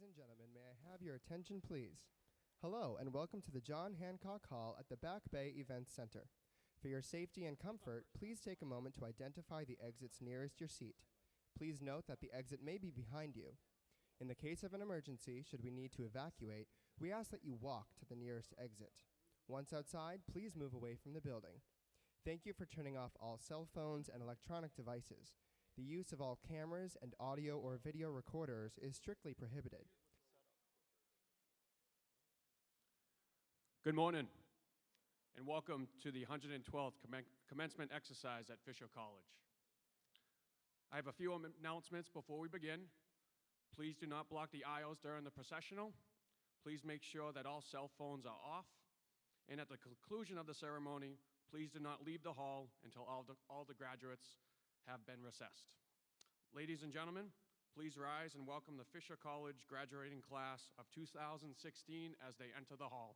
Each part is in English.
and gentlemen, may I have your attention, please? Hello, and welcome to the John Hancock Hall at the Back Bay Events Center. For your safety and comfort, please take a moment to identify the exits nearest your seat. Please note that the exit may be behind you. In the case of an emergency, should we need to evacuate, we ask that you walk to the nearest exit. Once outside, please move away from the building. Thank you for turning off all cell phones and electronic devices. The use of all cameras and audio or video recorders is strictly prohibited. Good morning, and welcome to the 112th commencement exercise at Fisher College. I have a few announcements before we begin. Please do not block the aisles during the processional. Please make sure that all cell phones are off. And at the conclusion of the ceremony, please do not leave the hall until all the graduates have been recessed. Ladies and gentlemen, please rise and welcome the Fisher College graduating class of 2016 as they enter the hall.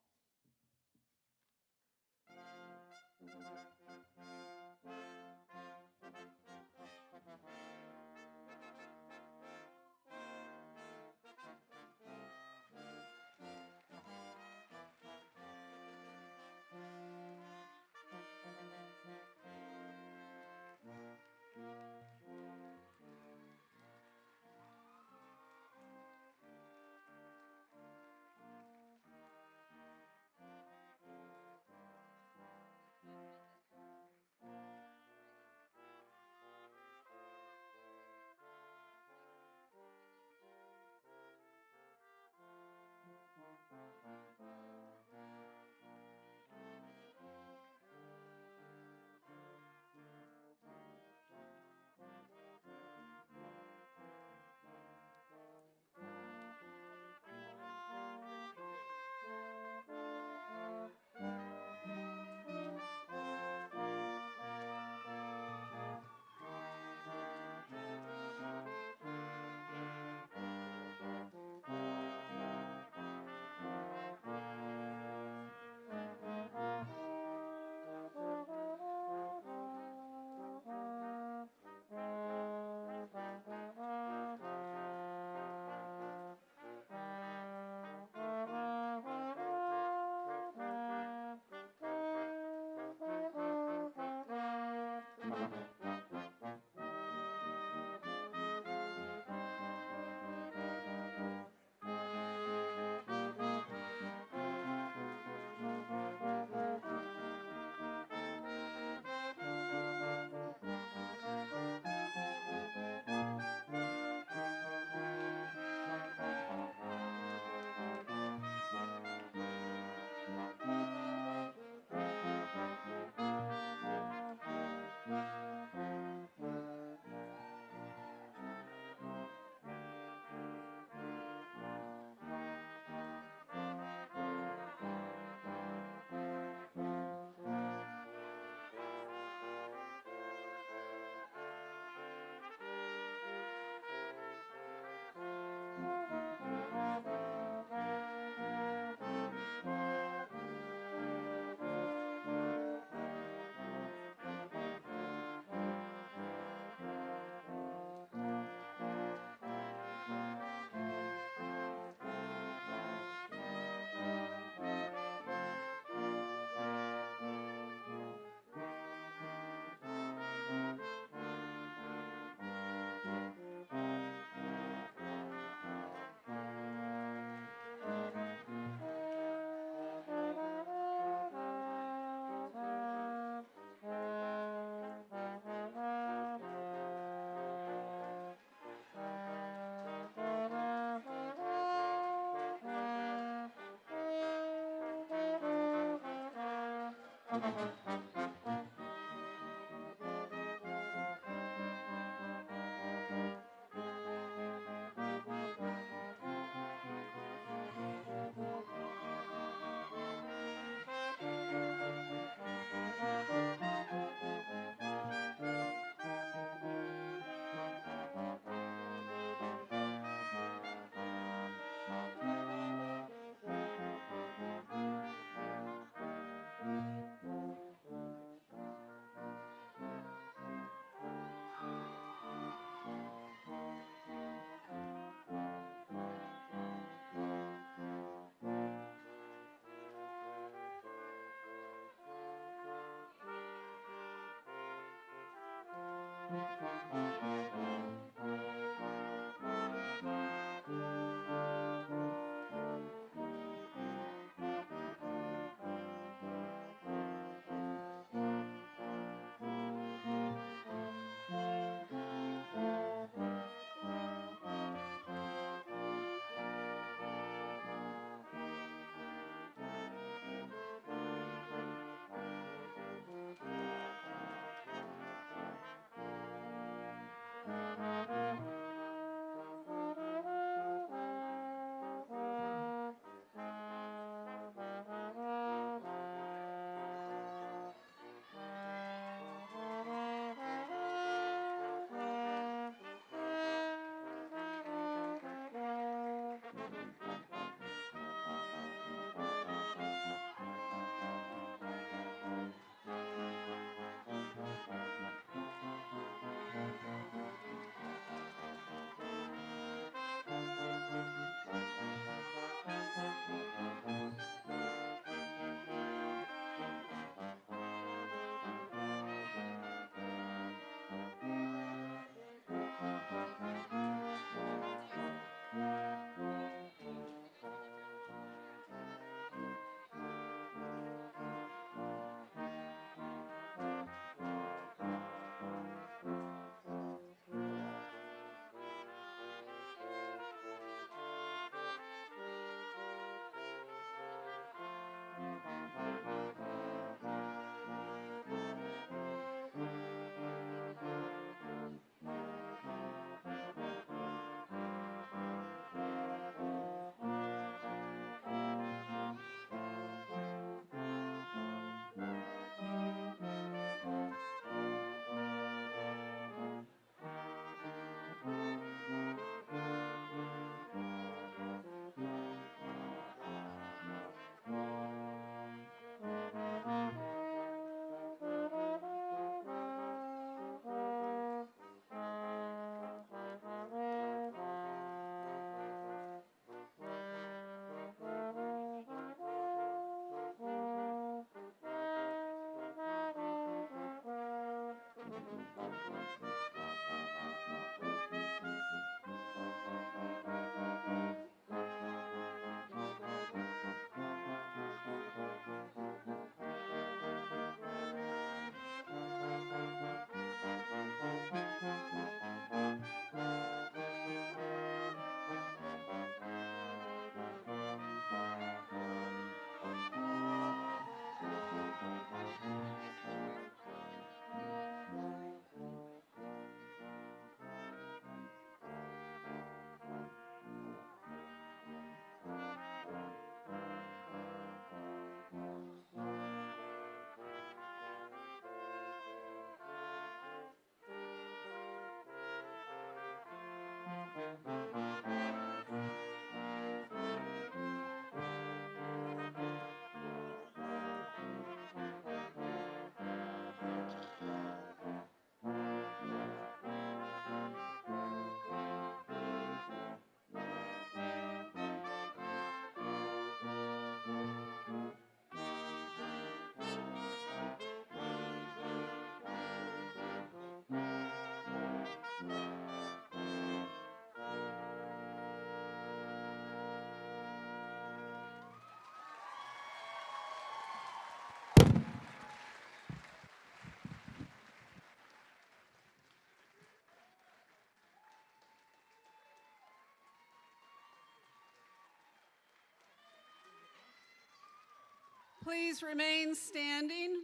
Please remain standing.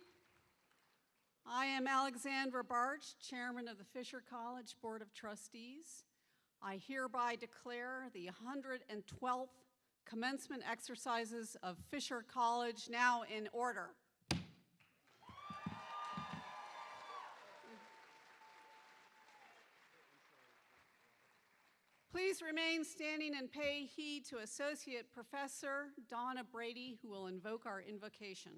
I am Alexandra Barch, Chairman of the Fisher College Board of Trustees. I hereby declare the 112th commencement exercises of Fisher College now in order. Please remain standing and pay heed to Associate Professor Donna Brady, who will invoke our invocation.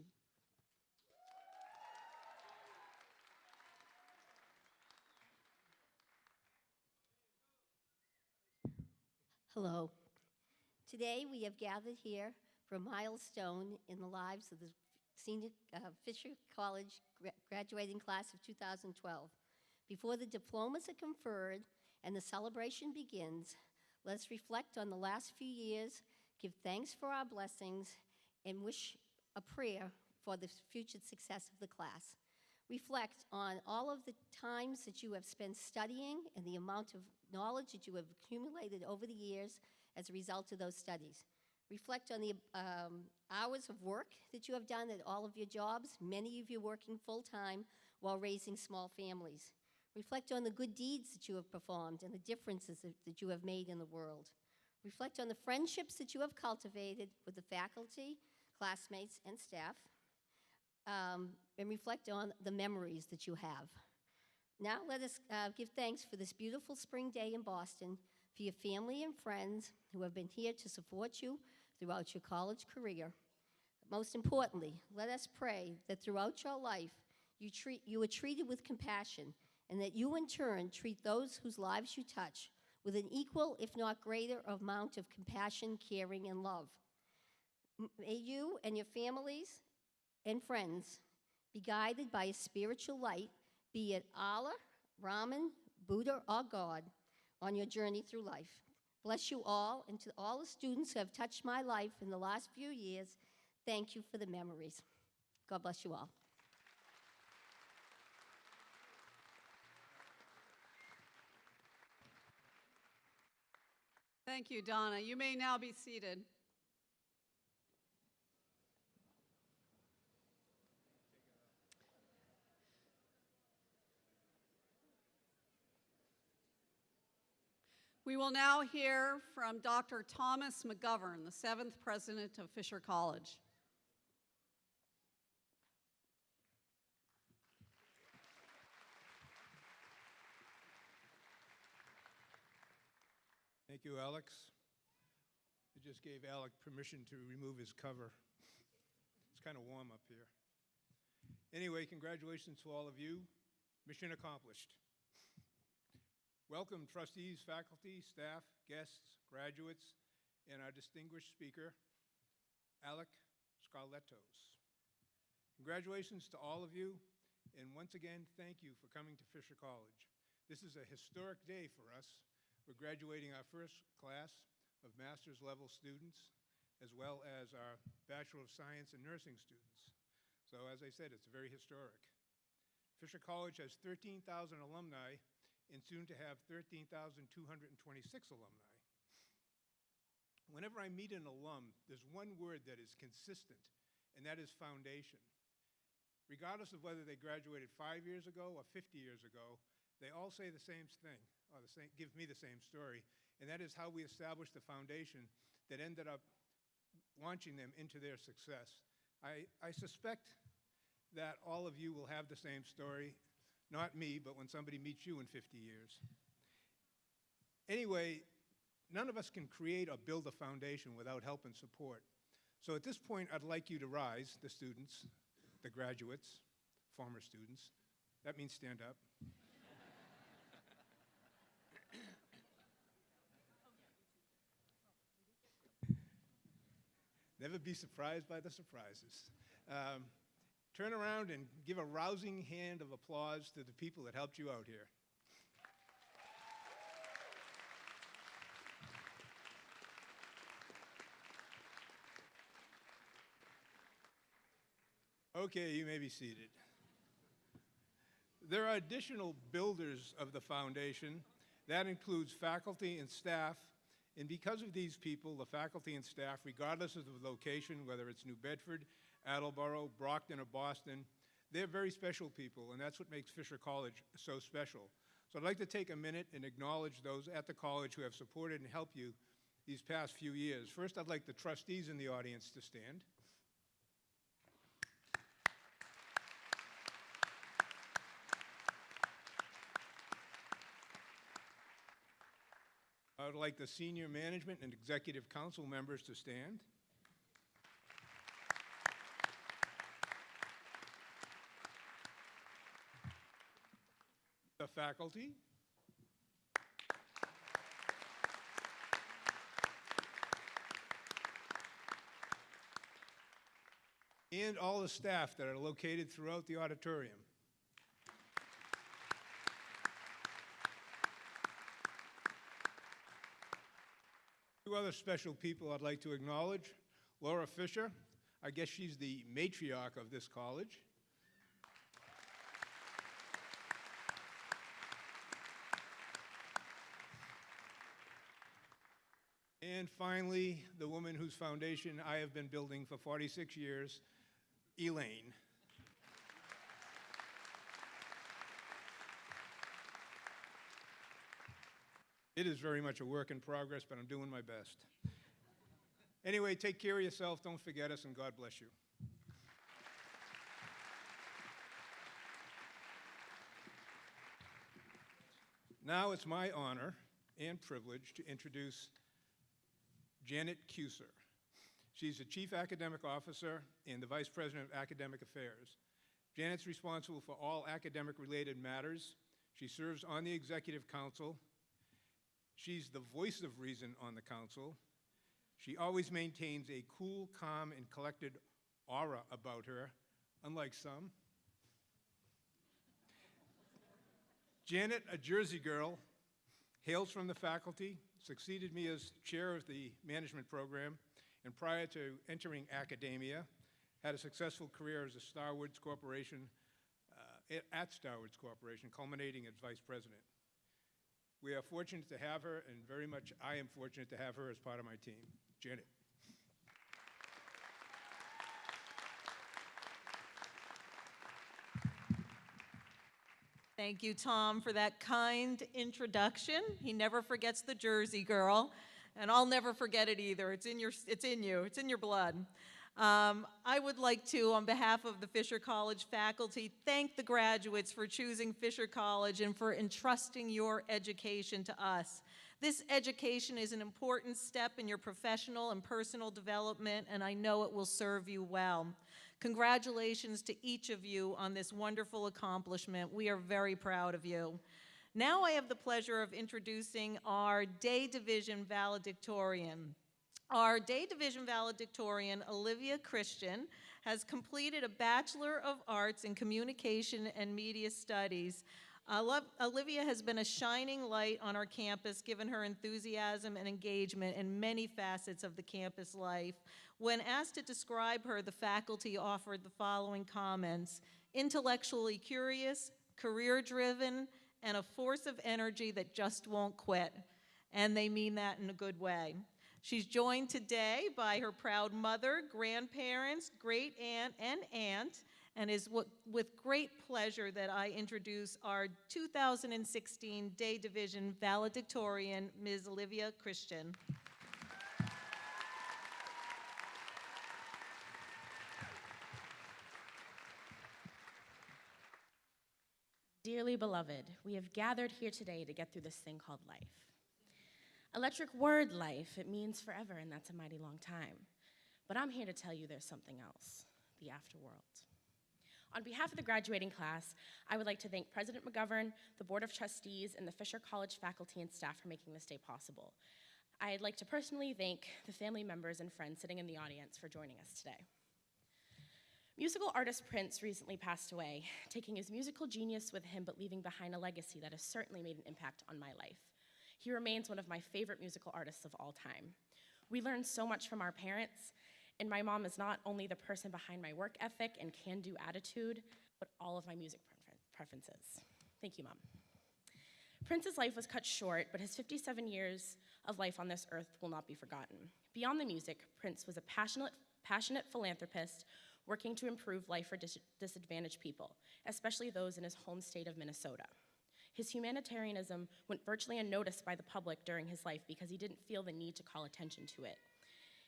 Hello. Today we have gathered here for a milestone in the lives of the senior Fisher College graduating class of 2012. Before the diplomas are conferred and the celebration begins, let's reflect on the last few years, give thanks for our blessings, and wish a prayer for the future success of the class. Reflect on all of the times that you have spent studying and the amount of knowledge that you have accumulated over the years as a result of those studies. Reflect on the hours of work that you have done at all of your jobs, many of you working full-time while raising small families. Reflect on the good deeds that you have performed and the differences that you have made in the world. Reflect on the friendships that you have cultivated with the faculty, classmates, and staff, and reflect on the memories that you have. Now let us give thanks for this beautiful spring day in Boston, for your family and friends who have been here to support you throughout your college career. Most importantly, let us pray that throughout your life you are treated with compassion, and that you in turn treat those whose lives you touch with an equal, if not greater, amount of compassion, caring, and love. May you and your families and friends be guided by a spiritual light, be it Allah, Brahman, Buddha, or God, on your journey through life. Bless you all, and to all the students who have touched my life in the last few years, thank you for the memories. God bless you all. Thank you, Donna. You may now be seated. We will now hear from Dr. Thomas McGovern, the 7th president of Fisher College. Thank you, Alex. I just gave Alek permission to remove his cover. It's kind of warm up here. Anyway, congratulations to all of you. Mission accomplished. Welcome, trustees, faculty, staff, guests, graduates, and our distinguished speaker, Alek Skarlatos. Congratulations to all of you, and once again, thank you for coming to Fisher College. This is a historic day for us. We're graduating our first class of master's level students, as well as our Bachelor of Science in Nursing students. So as I said, it's very historic. Fisher College has 13,000 alumni and soon to have 13,226 alumni. Whenever I meet an alum, there's one word that is consistent, and that is foundation. Regardless of whether they graduated 5 years ago or 50 years ago, they all say the same thing, or give me the same story, and that is how we established the foundation that ended up launching them into their success. I suspect that all of you will have the same story, not me, but when somebody meets you in 50 years. Anyway, none of us can create or build a foundation without help and support. So at this point, I'd like you to rise, the students, the graduates, former students. That means stand up. Never be surprised by the surprises. Turn around and give a rousing hand of applause to the people that helped you out here. Okay, you may be seated. There are additional builders of the foundation. That includes faculty and staff. And because of these people, the faculty and staff, regardless of the location, whether it's New Bedford, Attleboro, Brockton, or Boston, they're very special people, and that's what makes Fisher College so special. So I'd like to take a minute and acknowledge those at the college who have supported and helped you these past few years. First, I'd like the trustees in the audience to stand. I would like the senior management and executive council members to stand. The faculty. And all the staff that are located throughout the auditorium. Two other special people I'd like to acknowledge. Laura Fisher, I guess she's the matriarch of this college. And finally, the woman whose foundation I have been building for 46 years, Elaine. It is very much a work in progress, but I'm doing my best. Anyway, take care of yourself, don't forget us, and God bless you. Now it's my honor and privilege to introduce Janet Cuser. She's the Chief Academic Officer and the Vice President of Academic Affairs. Janet's responsible for all academic-related matters. She serves on the Executive Council. She's the voice of reason on the council. She always maintains a cool, calm, and collected aura about her, unlike some. Janet, a Jersey girl, hails from the faculty, succeeded me as chair of the management program, and prior to entering academia, had a successful career as a at Starwood's Corporation, culminating as vice president. We are fortunate to have her, and very much I am fortunate to have her as part of my team. Janet. Thank you, Tom, for that kind introduction. He never forgets the Jersey girl, and I'll never forget it either. It's in your blood. I would like to, on behalf of the Fisher College faculty, thank the graduates for choosing Fisher College and for entrusting your education to us. This education is an important step in your professional and personal development, and I know it will serve you well. Congratulations to each of you on this wonderful accomplishment. We are very proud of you. Now I have the pleasure of introducing our Day Division valedictorian. Our Day Division valedictorian, Olivia Christian, has completed a Bachelor of Arts in Communication and Media Studies. Olivia has been a shining light on our campus, given her enthusiasm and engagement in many facets of the campus life. When asked to describe her, the faculty offered the following comments: intellectually curious, career-driven, and a force of energy that just won't quit. And they mean that in a good way. She's joined today by her proud mother, grandparents, great-aunt, and aunt, and is with great pleasure that I introduce our 2016 Day Division valedictorian, Ms. Olivia Christian. Dearly beloved, we have gathered here today to get through this thing called life. Electric word life, it means forever, and that's a mighty long time. But I'm here to tell you there's something else, the afterworld. On behalf of the graduating class, I would like to thank President McGovern, the Board of Trustees, and the Fisher College faculty and staff for making this day possible. I'd like to personally thank the family members and friends sitting in the audience for joining us today. Musical artist Prince recently passed away, taking his musical genius with him, but leaving behind a legacy that has certainly made an impact on my life. He remains one of my favorite musical artists of all time. We learn so much from our parents, and my mom is not only the person behind my work ethic and can-do attitude, but all of my music preferences. Thank you, Mom. Prince's life was cut short, but his 57 years of life on this earth will not be forgotten. Beyond the music, Prince was a passionate philanthropist working to improve life for disadvantaged people, especially those in his home state of Minnesota. His humanitarianism went virtually unnoticed by the public during his life because he didn't feel the need to call attention to it.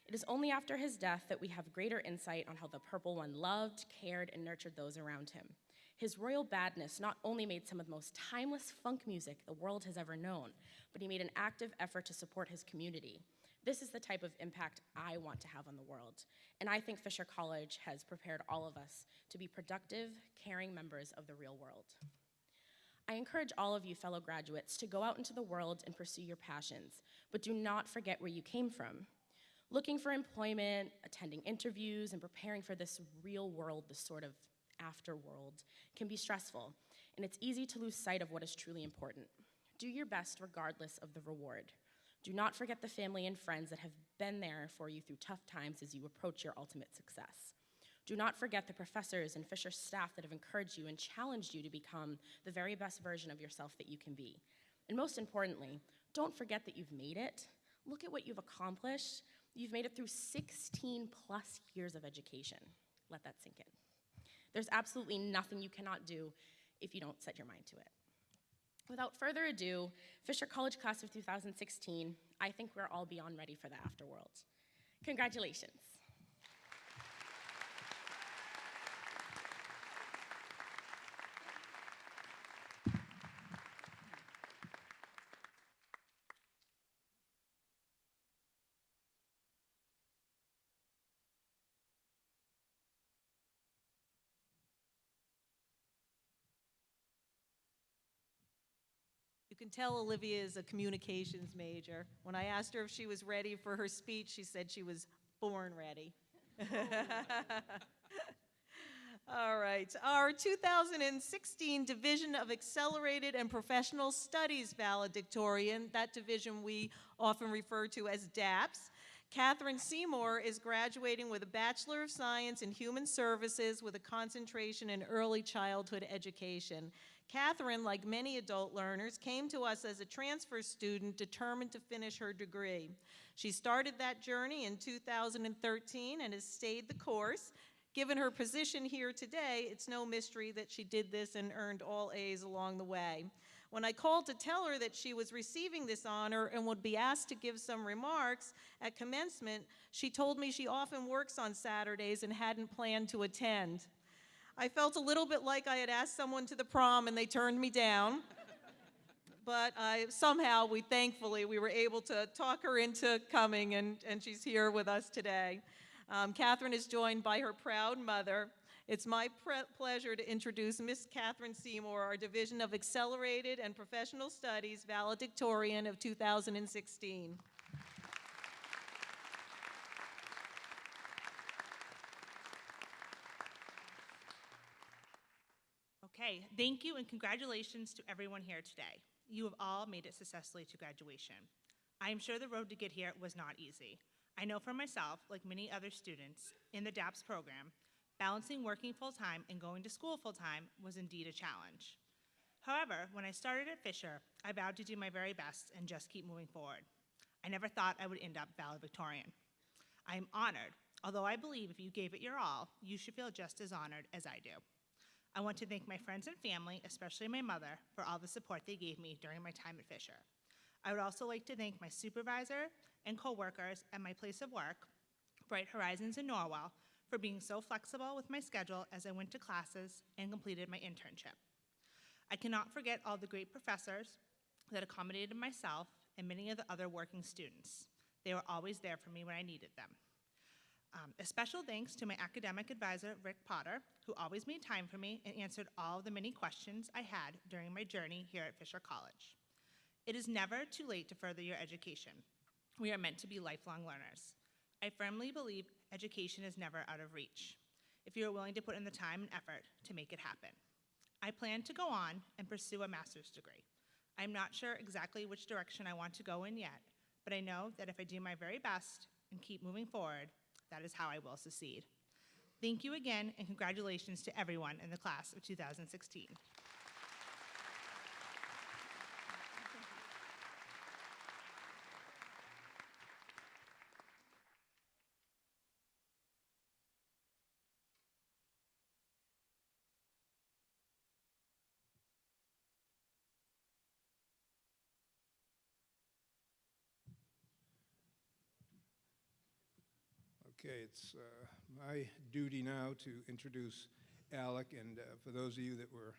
It is only after his death that we have greater insight on how the Purple One loved, cared, and nurtured those around him. His royal badness not only made some of the most timeless funk music the world has ever known, but he made an active effort to support his community. This is the type of impact I want to have on the world, and I think Fisher College has prepared all of us to be productive, caring members of the real world. I encourage all of you fellow graduates to go out into the world and pursue your passions, but do not forget where you came from. Looking for employment, attending interviews, and preparing for this real world, this sort of afterworld, can be stressful, and it's easy to lose sight of what is truly important. Do your best regardless of the reward. Do not forget the family and friends that have been there for you through tough times as you approach your ultimate success. Do not forget the professors and Fisher staff that have encouraged you and challenged you to become the very best version of yourself that you can be. And most importantly, don't forget that you've made it. Look at what you've accomplished. You've made it through 16 plus years of education. Let that sink in. There's absolutely nothing you cannot do if you don't set your mind to it. Without further ado, Fisher College Class of 2016, I think we're all beyond ready for the afterworld. Congratulations. You can tell Olivia is a communications major. When I asked her if she was ready for her speech, she said she was born ready. All right, our 2016 Division of Accelerated and Professional Studies valedictorian, that division we often refer to as DAPS, Catherine Seymour is graduating with a Bachelor of Science in Human Services with a concentration in early childhood education. Catherine, like many adult learners, came to us as a transfer student determined to finish her degree. She started that journey in 2013 and has stayed the course. Given her position here today, it's no mystery that she did this and earned all A's along the way. When I called to tell her that she was receiving this honor and would be asked to give some remarks at commencement, she told me she often works on Saturdays and hadn't planned to attend. I felt a little bit like I had asked someone to the prom and they turned me down. But somehow, thankfully, we were able to talk her into coming, and she's here with us today. Catherine is joined by her proud mother. It's my pleasure to introduce Miss Catherine Seymour, our Division of Accelerated and Professional Studies valedictorian of 2016. Okay, thank you and congratulations to everyone here today. You have all made it successfully to graduation. I am sure the road to get here was not easy. I know for myself, like many other students in the DAPS program, balancing working full-time and going to school full-time was indeed a challenge. However, when I started at Fisher, I vowed to do my very best and just keep moving forward. I never thought I would end up valedictorian. I am honored, although I believe if you gave it your all, you should feel just as honored as I do. I want to thank my friends and family, especially my mother, for all the support they gave me during my time at Fisher. I would also like to thank my supervisor and coworkers at my place of work, Bright Horizons in Norwell, for being so flexible with my schedule as I went to classes and completed my internship. I cannot forget all the great professors that accommodated myself and many of the other working students. They were always there for me when I needed them. A special thanks to my academic advisor, Rick Potter, who always made time for me and answered all of the many questions I had during my journey here at Fisher College. It is never too late to further your education. We are meant to be lifelong learners. I firmly believe education is never out of reach, if you are willing to put in the time and effort to make it happen. I plan to go on and pursue a master's degree. I'm not sure exactly which direction I want to go in yet, but I know that if I do my very best and keep moving forward, that is how I will succeed. Thank you again, and congratulations to everyone in the class of 2016. Okay, it's my duty now to introduce Alek, and for those of you that were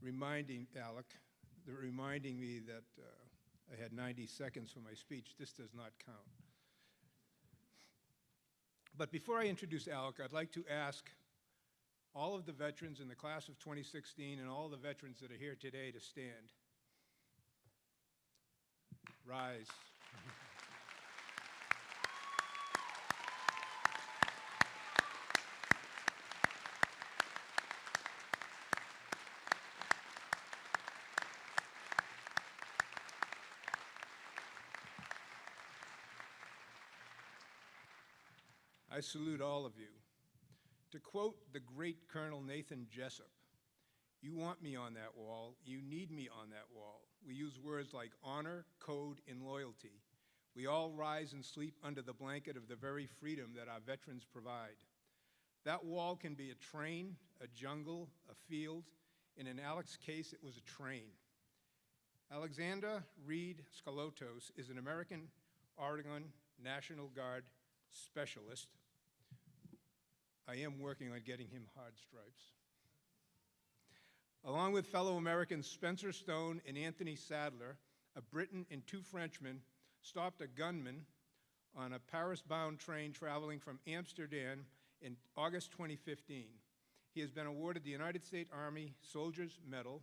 reminding me that I had 90 seconds for my speech, this does not count. But before I introduce Alek, I'd like to ask all of the veterans in the class of 2016 and all the veterans that are here today to stand. Rise. I salute all of you. To quote the great Colonel Nathan Jessup, "You want me on that wall, you need me on that wall." We use words like honor, code, and loyalty. We all rise and sleep under the blanket of the very freedom that our veterans provide. That wall can be a train, a jungle, a field. And in Alek's case, it was a train. Alexander Reed Skarlatos is an American Oregon National Guard specialist. I am working on getting him hard stripes. Along with fellow Americans Spencer Stone and Anthony Sadler, a Briton and two Frenchmen stopped a gunman on a Paris-bound train traveling from Amsterdam in August 2015. He has been awarded the United States Army Soldier's Medal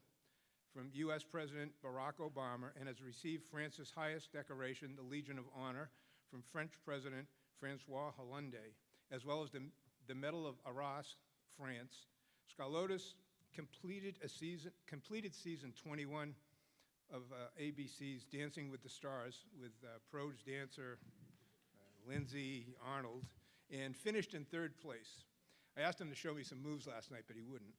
from U.S. President Barack Obama and has received France's highest decoration, the Legion of Honor, from French President François Hollande, as well as the Medal of Arras, France. Skarlatos completed season 21 of ABC's Dancing with the Stars with Pro's dancer Lindsay Arnold, and finished in third place. I asked him to show me some moves last night, but he wouldn't.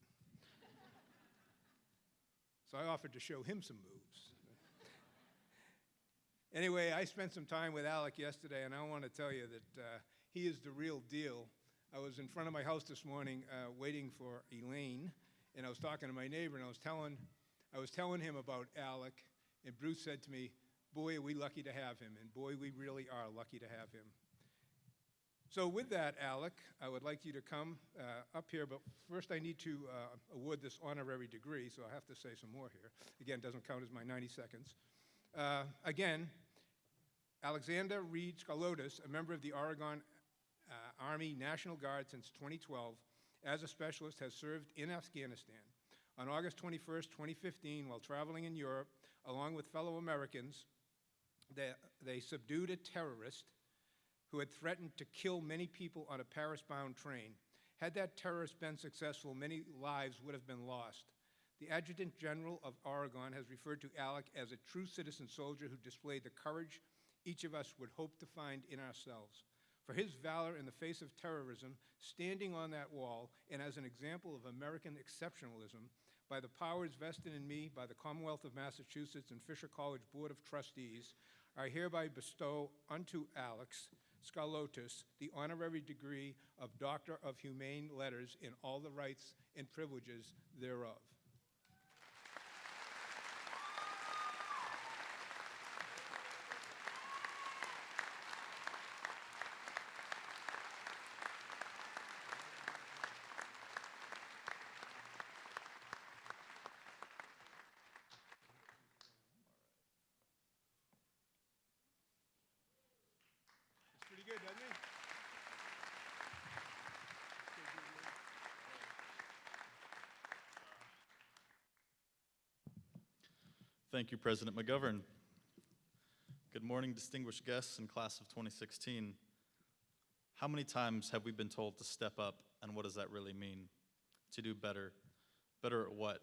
So I offered to show him some moves. Anyway, I spent some time with Alek yesterday, and I want to tell you that he is the real deal. I was in front of my house this morning waiting for Elaine, and I was talking to my neighbor, and I was telling him about Alek, and Bruce said to me, "Boy, are we lucky to have him," and boy, we really are lucky to have him. So with that, Alek, I would like you to come up here, but first I need to award this honorary degree, so I have to say some more here. Again, doesn't count as my 90 seconds. Again, Alexander Reed Skarlatos, a member of the Oregon Army National Guard since 2012, as a specialist, has served in Afghanistan. On August 21st, 2015, while traveling in Europe, along with fellow Americans, they subdued a terrorist who had threatened to kill many people on a Paris-bound train. Had that terrorist been successful, many lives would have been lost. The Adjutant General of Oregon has referred to Alek as a true citizen soldier who displayed the courage each of us would hope to find in ourselves. For his valor in the face of terrorism, standing on that wall, and as an example of American exceptionalism, by the powers vested in me by the Commonwealth of Massachusetts and Fisher College Board of Trustees, I hereby bestow unto Alek Skarlatos the honorary degree of Doctor of Humane Letters in all the rights and privileges thereof. It's pretty good, doesn't it? Thank you, President McGovern. Good morning, distinguished guests and class of 2016. How many times have we been told to step up, and what does that really mean? To do better. Better at what?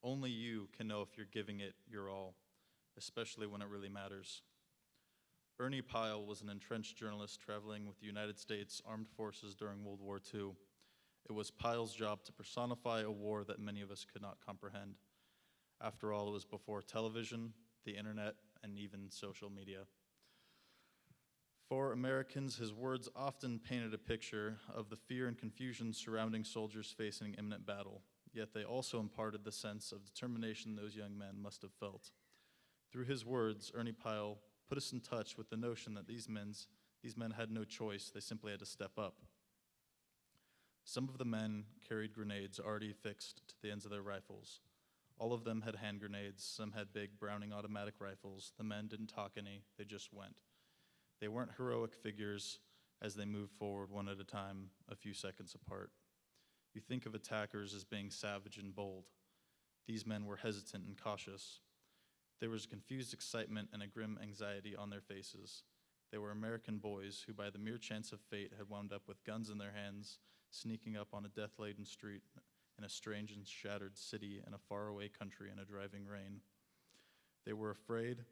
Only you can know if you're giving it your all, especially when it really matters. Ernie Pyle was an entrenched journalist traveling with the United States Armed Forces during World War II. It was Pyle's job to personify a war that many of us could not comprehend. After all, it was before television, the internet, and even social media. For Americans, his words often painted a picture of the fear and confusion surrounding soldiers facing imminent battle, yet they also imparted the sense of determination those young men must have felt. Through his words, Ernie Pyle put us in touch with the notion that these men had no choice, they simply had to step up. Some of the men carried grenades already affixed to the ends of their rifles. All of them had hand grenades, some had big Browning automatic rifles. The men didn't talk any, they just went. They weren't heroic figures as they moved forward one at a time, a few seconds apart. You think of attackers as being savage and bold. These men were hesitant and cautious. There was a confused excitement and a grim anxiety on their faces. They were American boys who, by the mere chance of fate, had wound up with guns in their hands, sneaking up on a death-laden street in a strange and shattered city in a faraway country in a driving rain. They were afraid,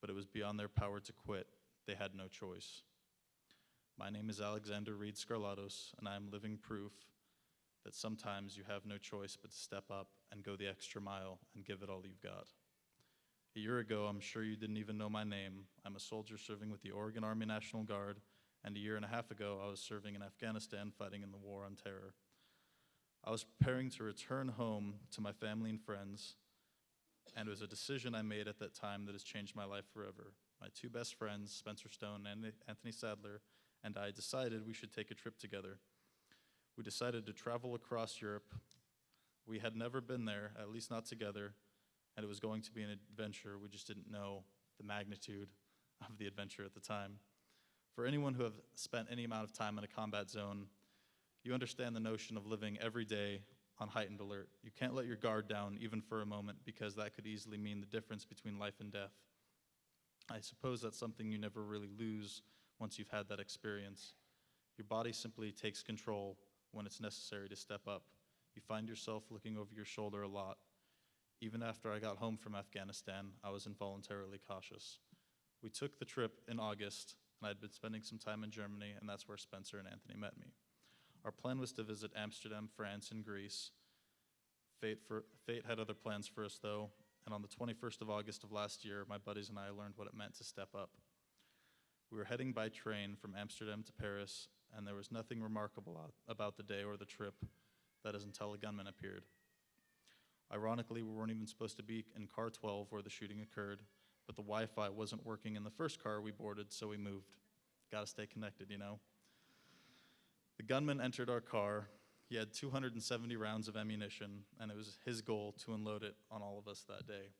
but it was beyond their power to quit. They had no choice. My name is Alexander Skarlatos, and I am living proof that sometimes you have no choice but to step up and go the extra mile and give it all you've got. A year ago, I'm sure you didn't even know my name. I'm a soldier serving with the Oregon Army National Guard, and a year and a half ago, I was serving in Afghanistan fighting in the War on Terror. I was preparing to return home to my family and friends, and it was a decision I made at that time that has changed my life forever. My two best friends, Spencer Stone and Anthony Sadler, and I decided we should take a trip together. We decided to travel across Europe. We had never been there, at least not together, and it was going to be an adventure. We just didn't know the magnitude of the adventure at the time. For anyone who have spent any amount of time in a combat zone, you understand the notion of living every day on heightened alert. You can't let your guard down even for a moment, because that could easily mean the difference between life and death. I suppose that's something you never really lose once you've had that experience. Your body simply takes control when it's necessary to step up. You find yourself looking over your shoulder a lot. Even after I got home from Afghanistan, I was involuntarily cautious. We took the trip in August, and I'd been spending some time in Germany, and that's where Spencer and Anthony met me. Our plan was to visit Amsterdam, France, and Greece. Fate had other plans for us, though, and on the 21st of August of last year, my buddies and I learned what it meant to step up. We were heading by train from Amsterdam to Paris, and there was nothing remarkable about the day or the trip. That is until a gunman appeared. Ironically, we weren't even supposed to be in car 12 where the shooting occurred, but the Wi-Fi wasn't working in the first car we boarded, so we moved. Gotta stay connected, you know? The gunman entered our car. He had 270 rounds of ammunition, and it was his goal to unload it on all of us that day.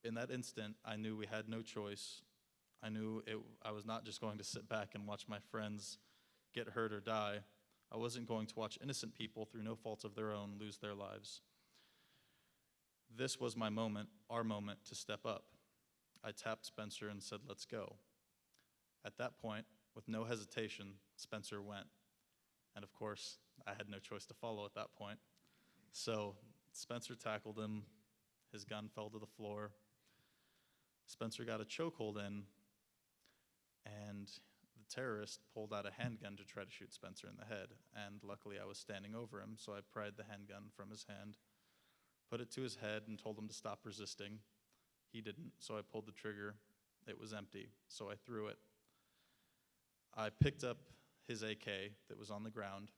In that instant, I knew we had no choice. I knew I was not just going to sit back and watch my friends get hurt or die. I wasn't going to watch innocent people, through no fault of their own, lose their lives. This was my moment, our moment, to step up. I tapped Spencer and said, "Let's go." At that point, with no hesitation, Spencer went. And of course, I had no choice to follow at that point. So Spencer tackled him. His gun fell to the floor. Spencer got a chokehold in, and the terrorist pulled out a handgun to try to shoot Spencer in the head. And luckily, I was standing over him, so I pried the handgun from his hand, put it to his head, and told him to stop resisting. He didn't, so I pulled the trigger. It was empty, so I threw it. I picked up his AK that was on the ground.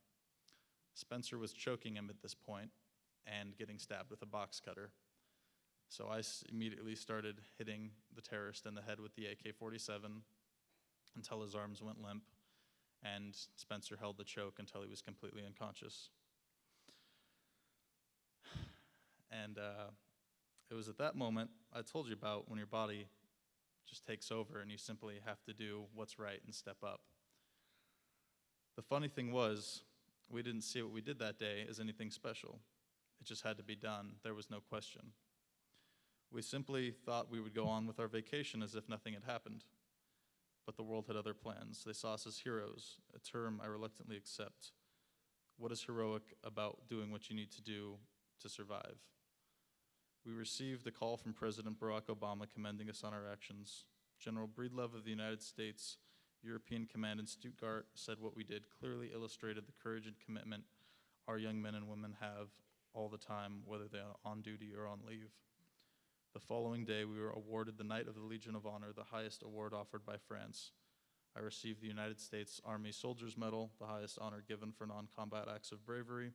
Spencer was choking him at this point and getting stabbed with a box cutter. So I immediately started hitting the terrorist in the head with the AK-47 until his arms went limp, and Spencer held the choke until he was completely unconscious. And it was at that moment I told you about, when your body just takes over and you simply have to do what's right and step up. The funny thing was, we didn't see what we did that day as anything special. It just had to be done. There was no question. We simply thought we would go on with our vacation as if nothing had happened. But the world had other plans. They saw us as heroes, a term I reluctantly accept. What is heroic about doing what you need to do to survive? We received a call from President Barack Obama commending us on our actions. General Breedlove of the United States European Command in Stuttgart said what we did clearly illustrated the courage and commitment our young men and women have all the time, whether they are on duty or on leave. The following day, we were awarded the Knight of the Legion of Honor, the highest award offered by France. I received the United States Army Soldier's Medal, the highest honor given for non-combat acts of bravery,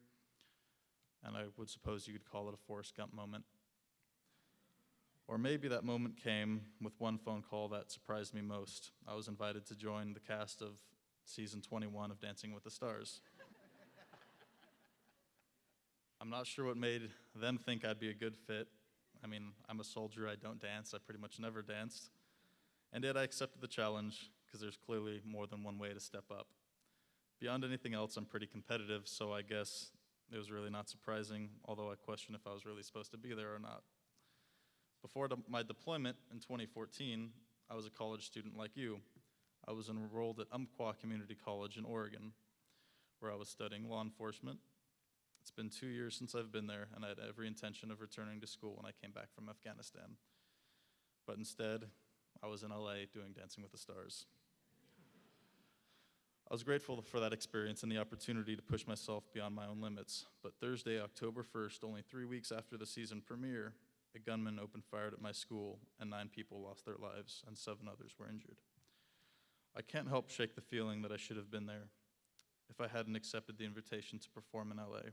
and I would suppose you could call it a Forrest Gump moment. Or maybe that moment came with one phone call that surprised me most. I was invited to join the cast of season 21 of Dancing with the Stars. I'm not sure what made them think I'd be a good fit. I mean, I'm a soldier, I don't dance, I pretty much never danced. And yet I accepted the challenge, because there's clearly more than one way to step up. Beyond anything else, I'm pretty competitive, so I guess it was really not surprising, although I question if I was really supposed to be there or not. Before my deployment in 2014, I was a college student like you. I was enrolled at Umpqua Community College in Oregon, where I was studying law enforcement. It's been 2 years since I've been there, and I had every intention of returning to school when I came back from Afghanistan. But instead, I was in LA doing Dancing with the Stars. I was grateful for that experience and the opportunity to push myself beyond my own limits. But Thursday, October 1st, only 3 weeks after the season premiere, a gunman opened fire at my school and 9 people lost their lives and 7 others were injured. I can't help shake the feeling that I should have been there if I hadn't accepted the invitation to perform in LA.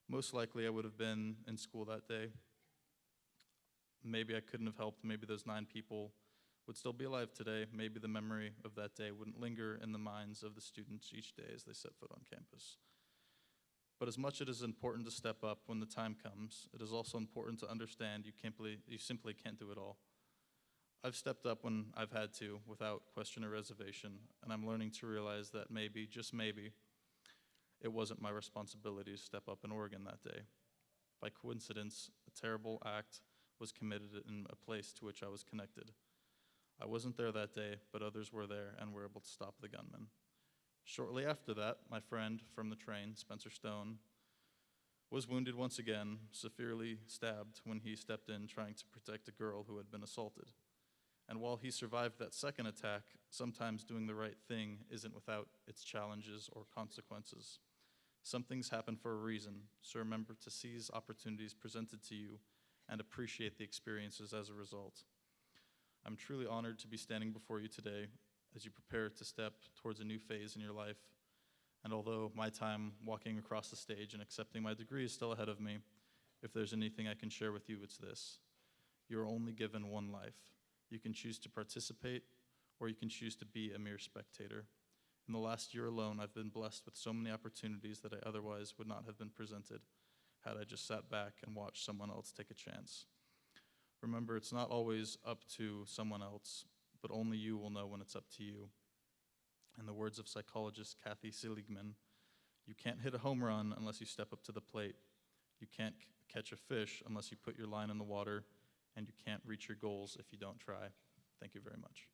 Most likely I would have been in school that day. Maybe I couldn't have helped. Maybe those 9 people would still be alive today. Maybe the memory of that day wouldn't linger in the minds of the students each day as they set foot on campus. But as much as it is important to step up when the time comes, it is also important to understand you simply can't do it all. I've stepped up when I've had to without question or reservation, and I'm learning to realize that maybe, just maybe, it wasn't my responsibility to step up in Oregon that day. By coincidence, a terrible act was committed in a place to which I was connected. I wasn't there that day, but others were there and were able to stop the gunman. Shortly after that, my friend from the train, Spencer Stone, was wounded once again, severely stabbed when he stepped in trying to protect a girl who had been assaulted. And while he survived that second attack, sometimes doing the right thing isn't without its challenges or consequences. Some things happen for a reason, so remember to seize opportunities presented to you and appreciate the experiences as a result. I'm truly honored to be standing before you today as you prepare to step towards a new phase in your life. And although my time walking across the stage and accepting my degree is still ahead of me, if there's anything I can share with you, it's this. You're only given one life. You can choose to participate, or you can choose to be a mere spectator. In the last year alone, I've been blessed with so many opportunities that I otherwise would not have been presented had I just sat back and watched someone else take a chance. Remember, it's not always up to someone else, but only you will know when it's up to you. In the words of psychologist Kathy Seligman, you can't hit a home run unless you step up to the plate. You can't catch a fish unless you put your line in the water, and you can't reach your goals if you don't try. Thank you very much.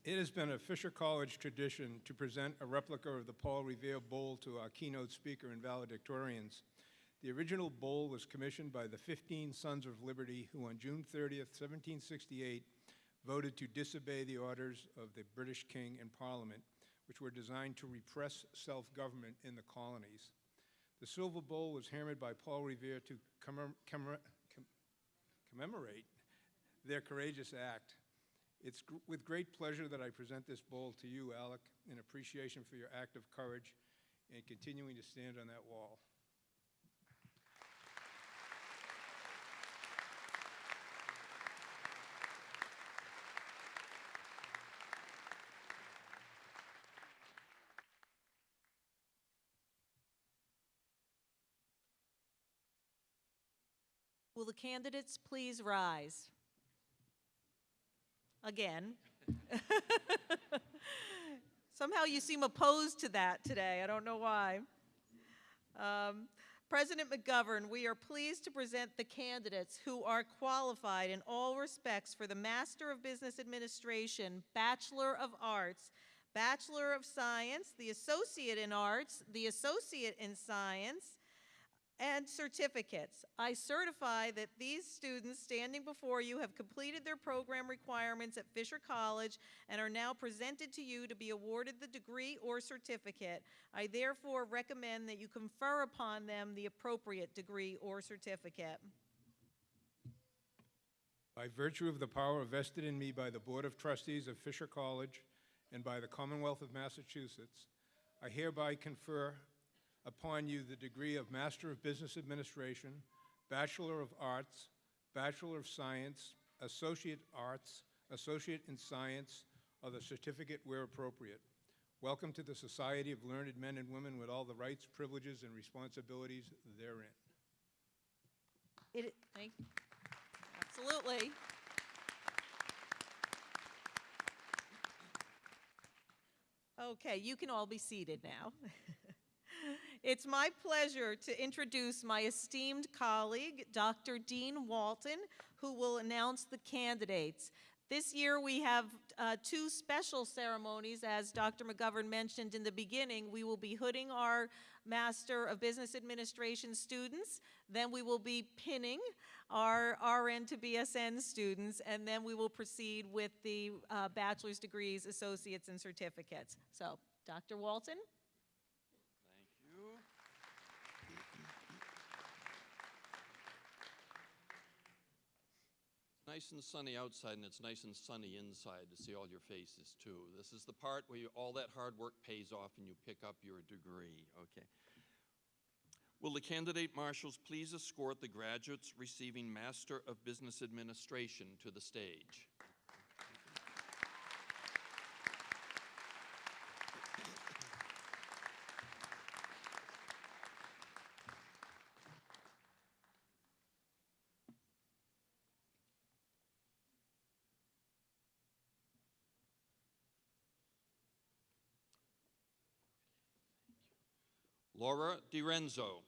It has been a Fisher College tradition to present a replica of the Paul Revere Bowl to our keynote speaker and valedictorians. The original bowl was commissioned by the 15 Sons of Liberty who on June 30th, 1768, voted to disobey the orders of the British King and Parliament, which were designed to repress self-government in the colonies. The silver bowl was hammered by Paul Revere to commemorate their courageous act. It's with great pleasure that I present this bowl to you, Alek, in appreciation for your act of courage and continuing to stand on that wall. Will the candidates please rise? Again. Somehow you seem opposed to that today. I don't know why. President McGovern, we are pleased to present the candidates who are qualified in all respects for the Master of Business Administration, Bachelor of Arts, Bachelor of Science, the Associate in Arts, the Associate in Science, and certificates. I certify that these students standing before you have completed their program requirements at Fisher College and are now presented to you to be awarded the degree or certificate. I therefore recommend that you confer upon them the appropriate degree or certificate. By virtue of the power vested in me by the Board of Trustees of Fisher College and by the Commonwealth of Massachusetts, I hereby confer upon you the degree of Master of Business Administration, Bachelor of Arts, Bachelor of Science, Associate Arts, Associate in Science, or the certificate where appropriate. Welcome to the Society of Learned Men and Women with all the rights, privileges, and responsibilities therein. Absolutely. Okay, you can all be seated now. It's my pleasure to introduce my esteemed colleague, Dr. Dean Walton, who will announce the candidates. This year we have two special ceremonies. As Dr. McGovern mentioned in the beginning, we will be hooding our Master of Business Administration students, then we will be pinning our RN to BSN students, and then we will proceed with the bachelor's degrees, associates, and certificates. So, Dr. Walton. Thank you. It's nice and sunny outside, and it's nice and sunny inside to see all your faces, too. This is the part where all that hard work pays off and you pick up your degree, okay? Will the candidate marshals please escort the graduates receiving Master of Business Administration to the stage? Laura DiRenzo.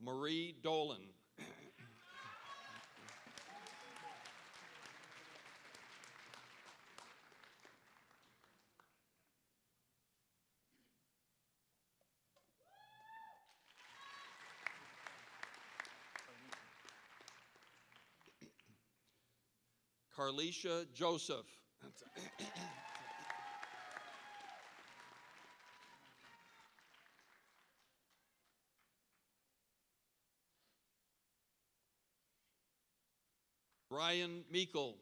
Marie Dolan. Carlisha Joseph. Brian Meikle.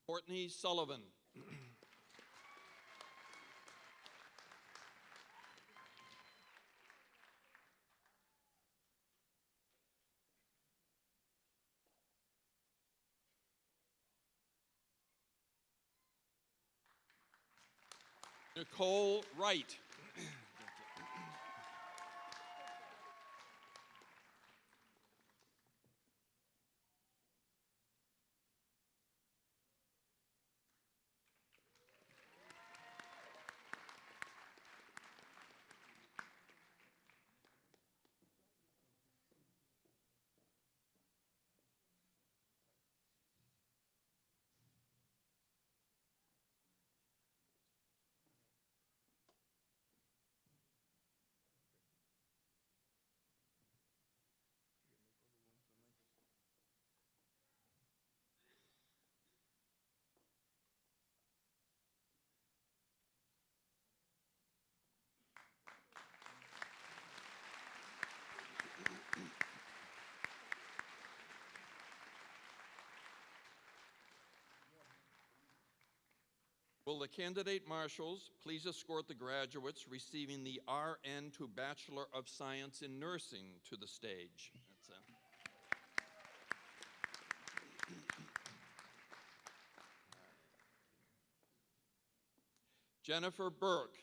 Courtney Sullivan. Nicole Wright. Will the candidate marshals please escort the graduates receiving the RN to Bachelor of Science in Nursing to the stage? That's it. Jennifer Burke.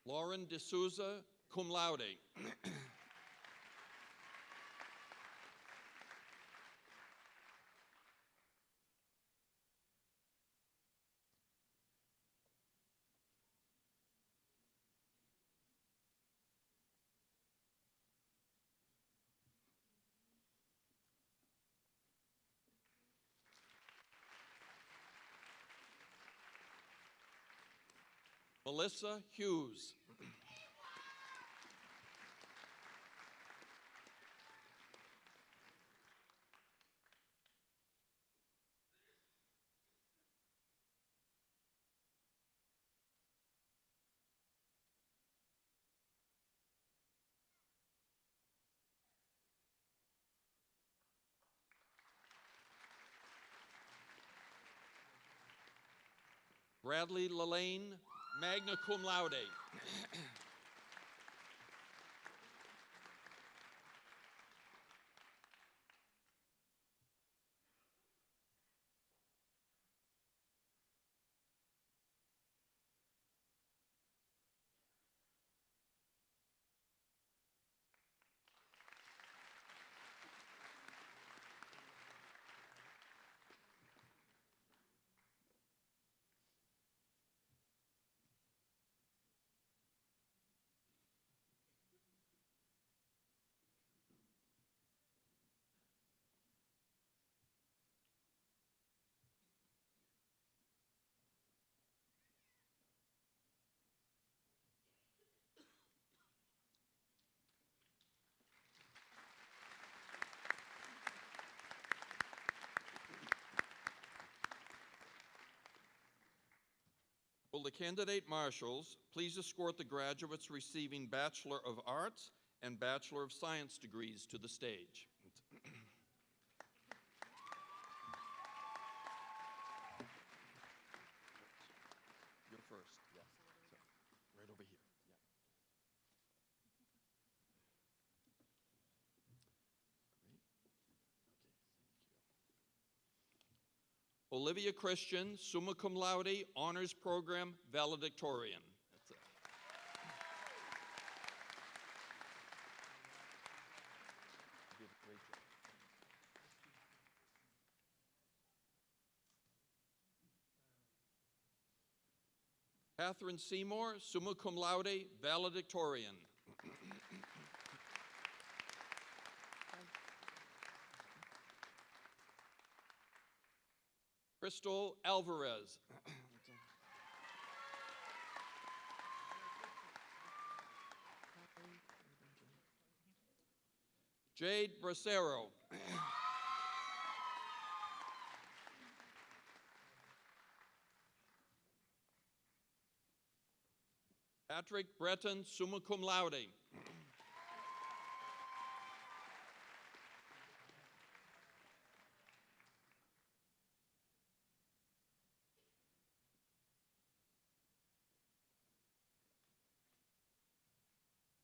Lauren D'Souza, cum laude. Melissa Hughes. Bradley Lelaine, magna cum laude. Will the candidate marshals please escort the graduates receiving Bachelor of Arts and Bachelor of Science degrees to the stage? You're first, yes. So, right over here. Yeah. Great. Okay, thank you. Olivia Christian, summa cum laude, honors program, valedictorian. That's it. You did a great job. Catherine Seymour, summa cum laude, valedictorian. Crystal Alvarez. Jade Bracero. Patrick Breton, summa cum laude.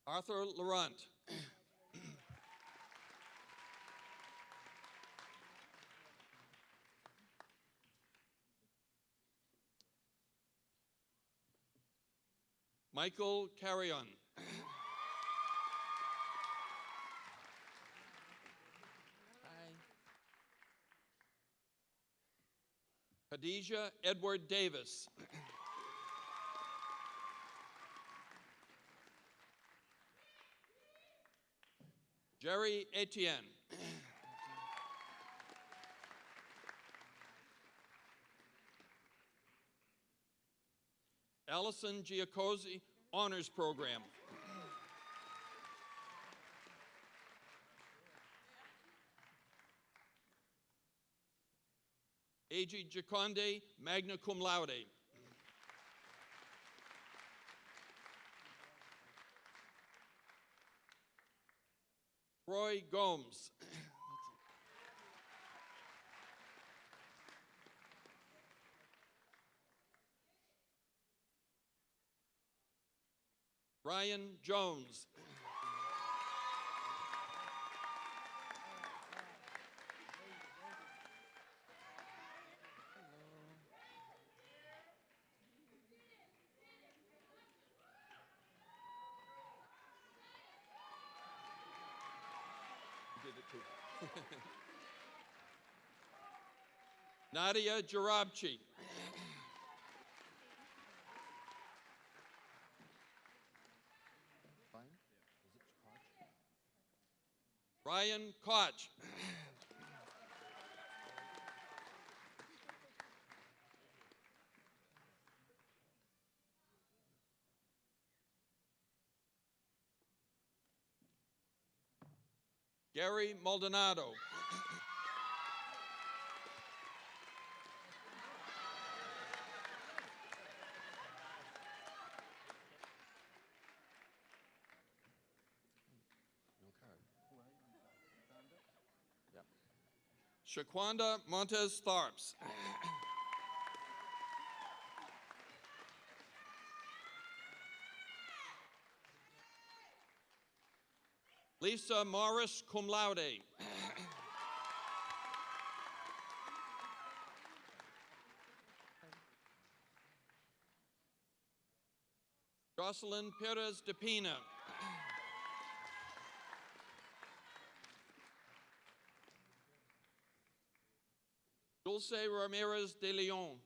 Arthur Laurent. Michael Carrion. Khadijah Edward Davis. Jerry Etienne. Allison Giacosi, honors program. A.G. Giaconde, magna cum laude. Roy Gomes. Ryan Jones. You did it too. Nadia Jarabchi. Ryan Koch. Gary Maldonado. Shaquanda Montez Tharps. Lisa Morris, cum laude. Jocelyn Perez de Pina. Dulce Ramirez de Leon.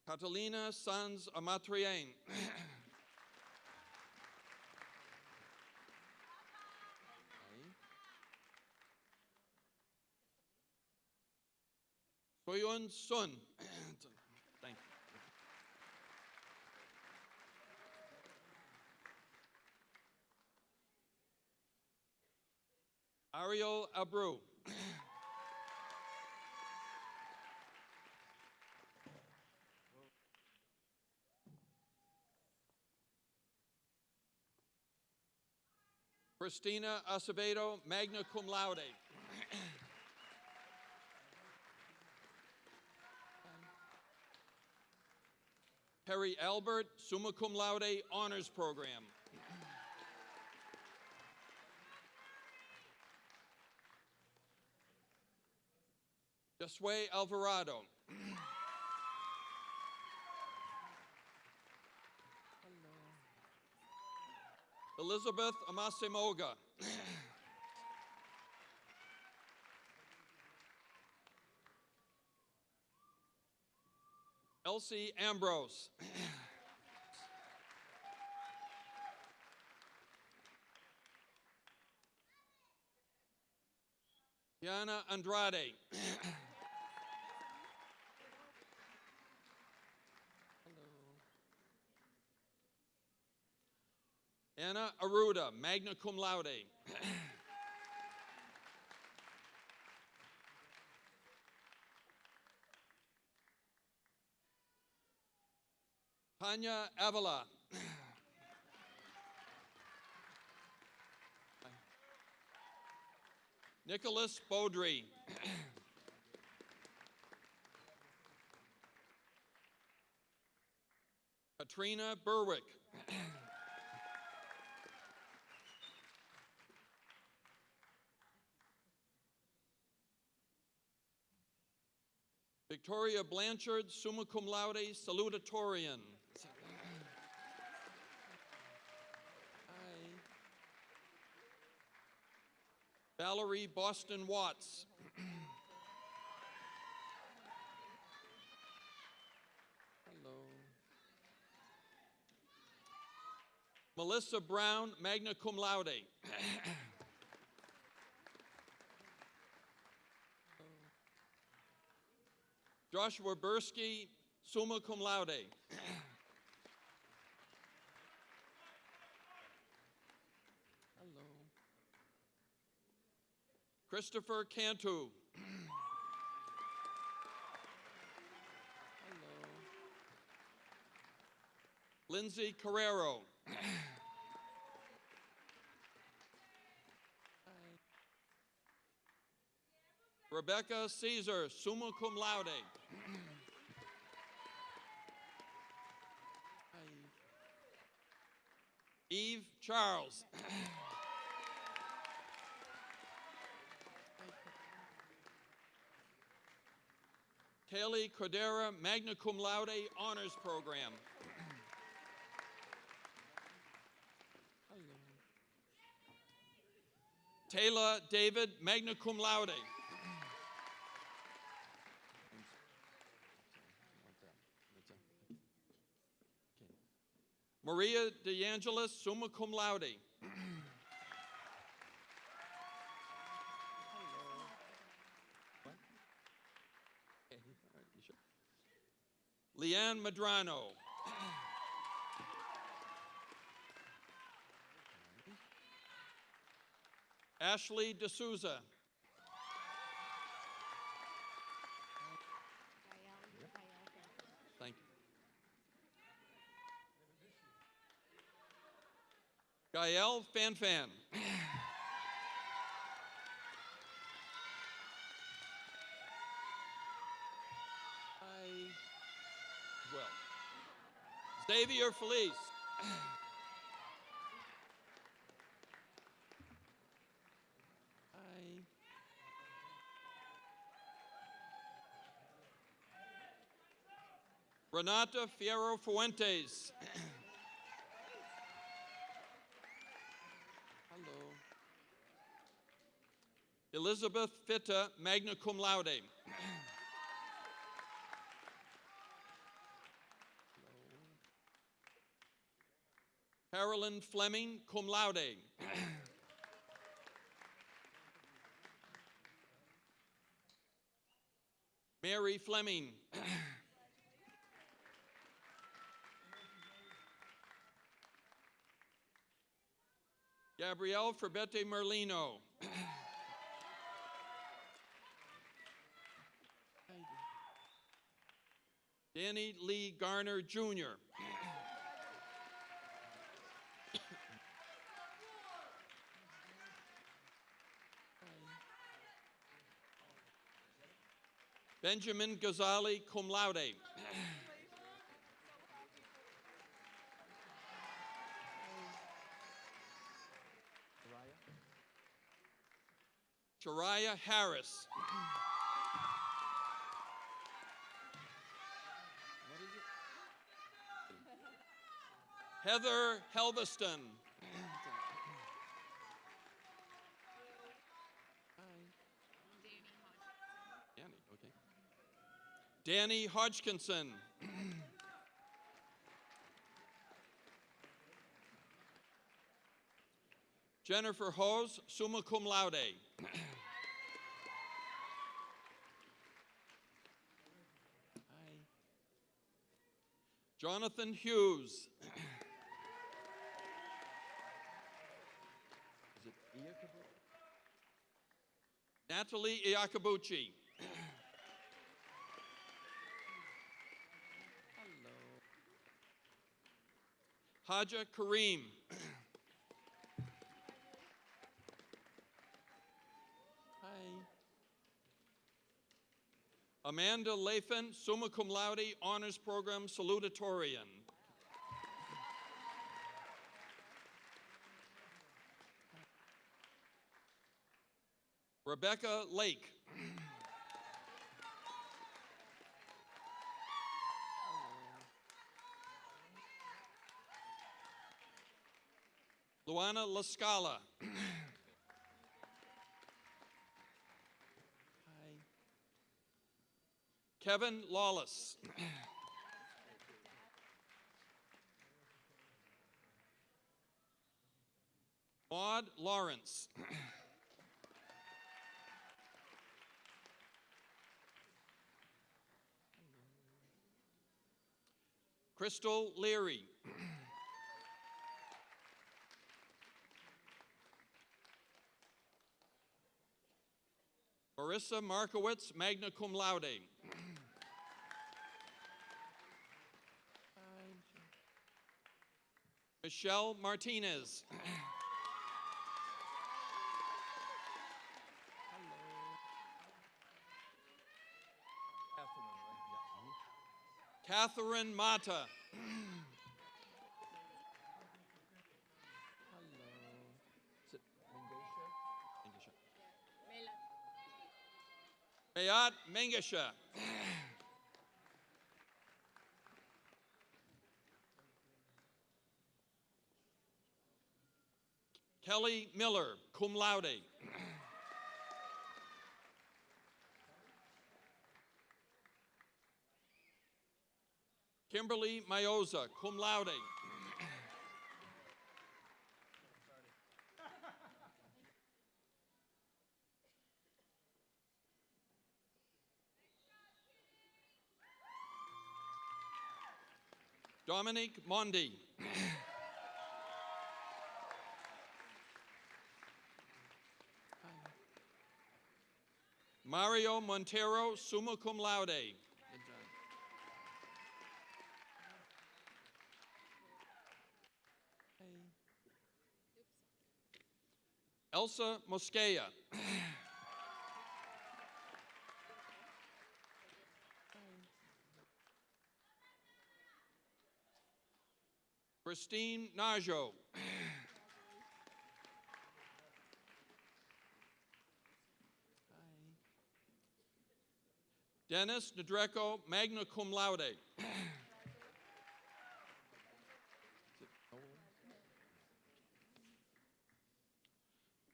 Catalina Sanz Amatrien. Soyun Sun. Thank you. Ariel Abreu. Christina Acevedo, magna cum laude. Perry Albert, summa cum laude, honors program. Josue Alvarado. Elizabeth Amasimoga. Elsie Ambrose. Diana Andrade. Anna Aruda, magna cum laude. Tanya Avila. Nicholas Beaudry. Katrina Berwick. Victoria Blanchard, summa cum laude, salutatorian. Valerie Boston Watts. Hello. Melissa Brown, magna cum laude. Joshua Bursky, summa cum laude. Hello. Christopher Cantu. Hello. Lindsay Carrero. Rebecca Caesar, summa cum laude. Eve Charles. Kaylee Cordera, magna cum laude, honors program. Taylor David, magna cum laude. Maria DeAngelis, summa cum laude. Leanne Madrano. Ashley D'Souza. Thank you. Gael Fanfan. Xavier Felice. Renata Fierro Fuentes. Hello. Elizabeth Fitta, magna cum laude. Carolyn Fleming, cum laude. Mary Fleming. Gabrielle Forbette Merlino. Danny Lee Garner, Jr. Benjamin Ghazali, cum laude. Shariah Harris. Heather Helveston. Danny Hodgkinson. Jennifer Hose, summa cum laude. Jonathan Hughes. Is it Natalie Iacobucci. Haja Kareem. Amanda Lathan, summa cum laude, honors program salutatorian. Rebecca Lake. Luana Lascala. Kevin Lawless. Maud Lawrence. Crystal Leary. Marissa Markowitz, magna cum laude. Michelle Martinez. Catherine Mata. Mayat Mengesha. Kelly Miller, cum laude. Kimberly Mayoza, cum laude. Dominique Mondi. Mario Montero, summa cum laude. Good job. Elsa Mosquea. Christine Najo. Dennis Nedreco, magna cum laude.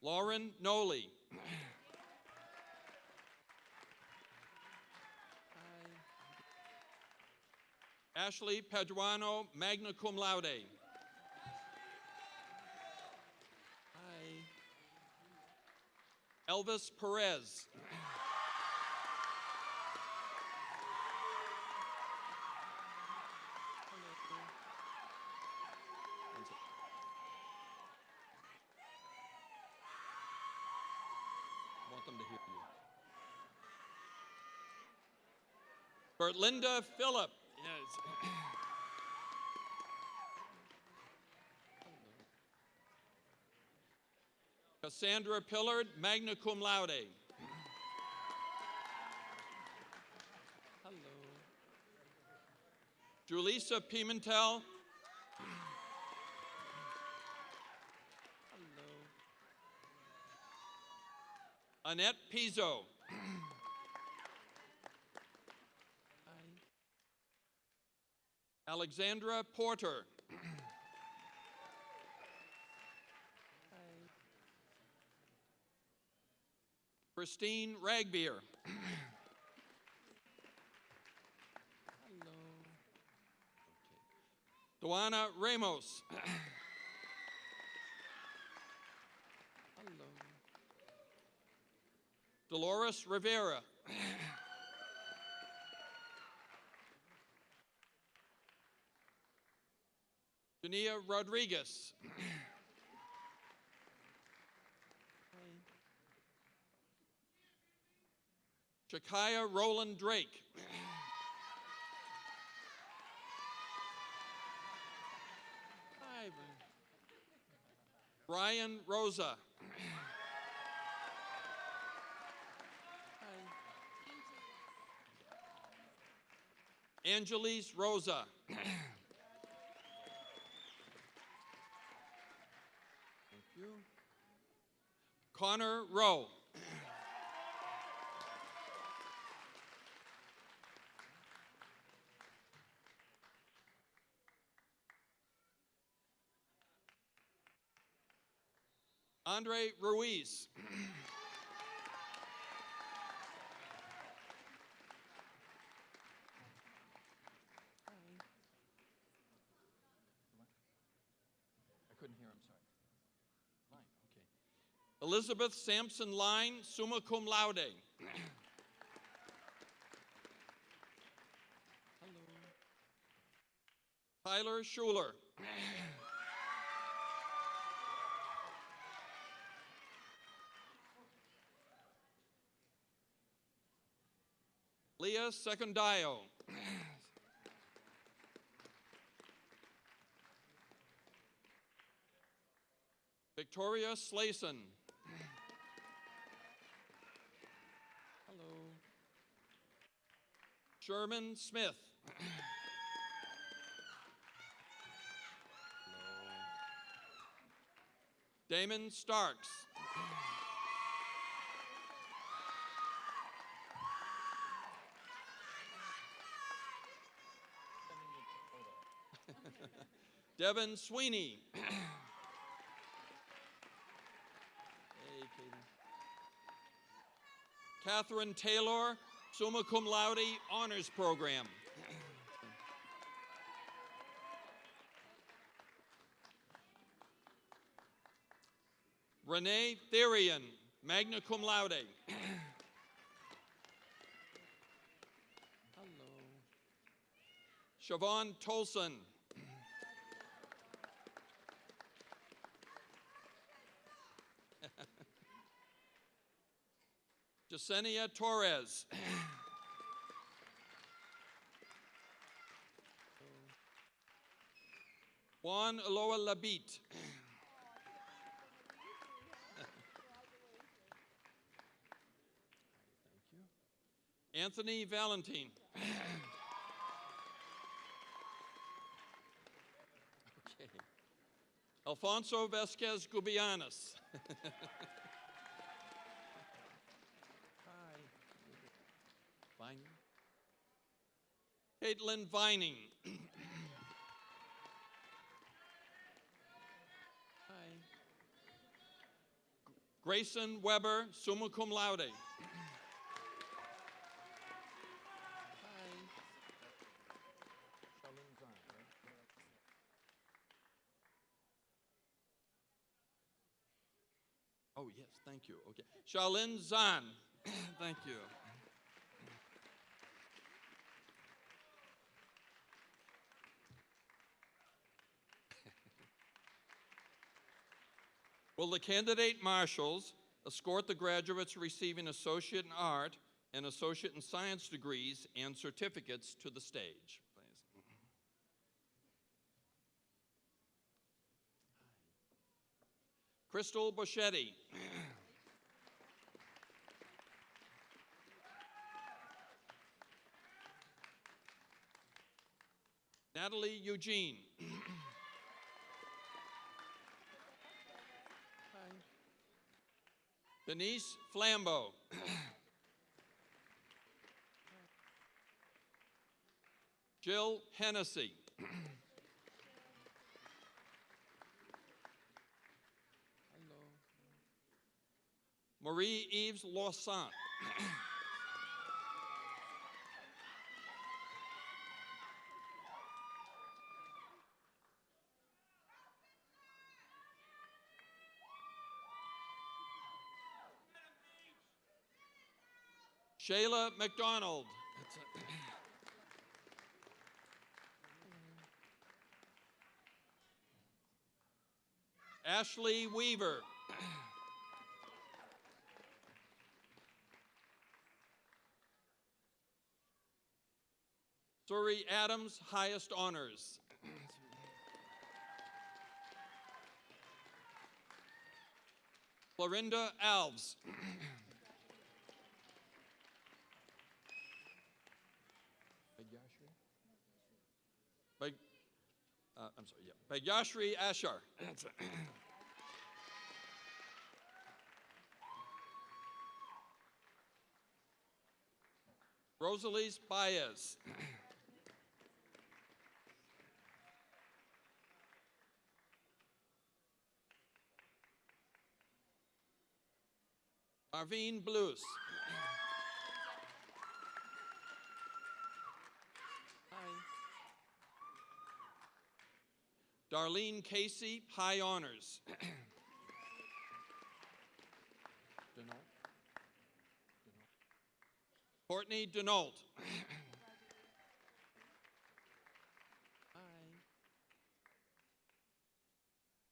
Lauren Noli. Ashley Paduano, magna cum laude. Elvis Perez. I want them to hear you. Bertlinda Phillip. Yes. Cassandra Pillard, magna cum laude. Hello. Julissa Pimentel. Hello. Annette Pizzo. Hi. Alexandra Porter. Christine Ragbeer. Hello. Okay. Duana Ramos. Hello. Dolores Rivera. Jania Rodriguez. Shakaya Roland Drake. Hi, Brian Rosa. Hi. Angeles Rosa. Thank you. Connor Rowe. Andre Ruiz. I couldn't hear, I'm sorry. Line, okay. Elizabeth Sampson Line, summa cum laude. Hello. Tyler Schuler. Leah Secundayo. Victoria Slayson. Hello. Sherman Smith. Hello. Damon Starks. Devin Sweeney. Hey, Katie. Catherine Taylor, summa cum laude, honors program. Renee Therian, magna cum laude. Hello. Siobhan Tolson. Yesenia Torres. Juan Aloa Labit. Anthony Valentine. Okay. Alfonso Vasquez Gubianas. Hi. Vining. Caitlin Vining. Hi. Grayson Weber, summa cum laude. Oh, yes, thank you. Okay. Charlene Zahn. Thank you. Will the candidate marshals escort the graduates receiving Associate in Art and Associate in Science degrees and certificates to the stage, please? Crystal Boschetti. Natalie Eugene. Hi. Denise Flambeau. Jill Hennessy. Marie-Yves Laurent. Shayla McDonald. Ashley Weaver. Surrey Adams, highest honors. Florinda Alves. I'm sorry, yeah. Begyashri Ashar. Rosalise Baez. Arvine Blues. Darlene Casey, high honors. Courtney Denault.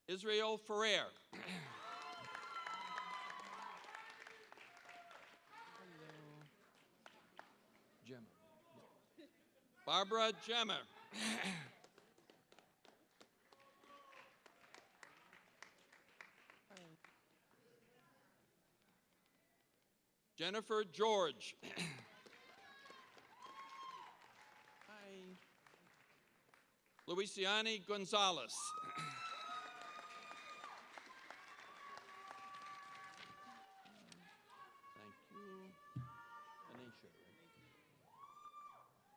Israel Ferrer. Gemma. Barbara Gemmer. Jennifer George. Luisiani Gonzalez.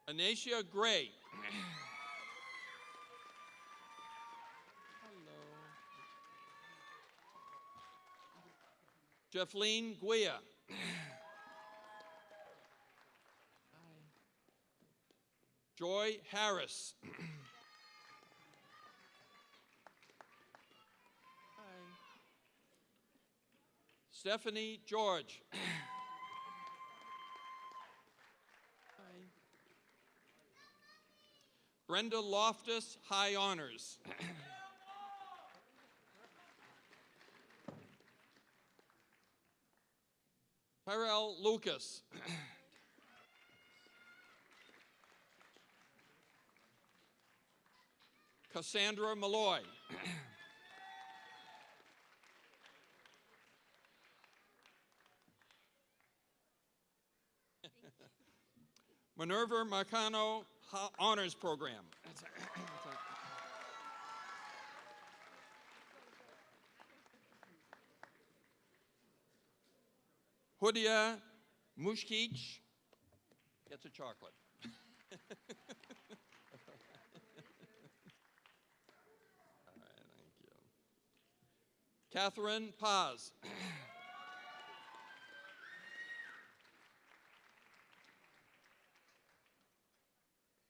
Thank you. Anacia Gray. Hello. Jeffleen Guia. Joy Harris. Stephanie George. Brenda Loftus, high honors. Tyrell Lucas. Cassandra Malloy. Minerva Marcano Honors Program. Hudia Mushkic gets a chocolate. All right, thank you. Catherine Paz.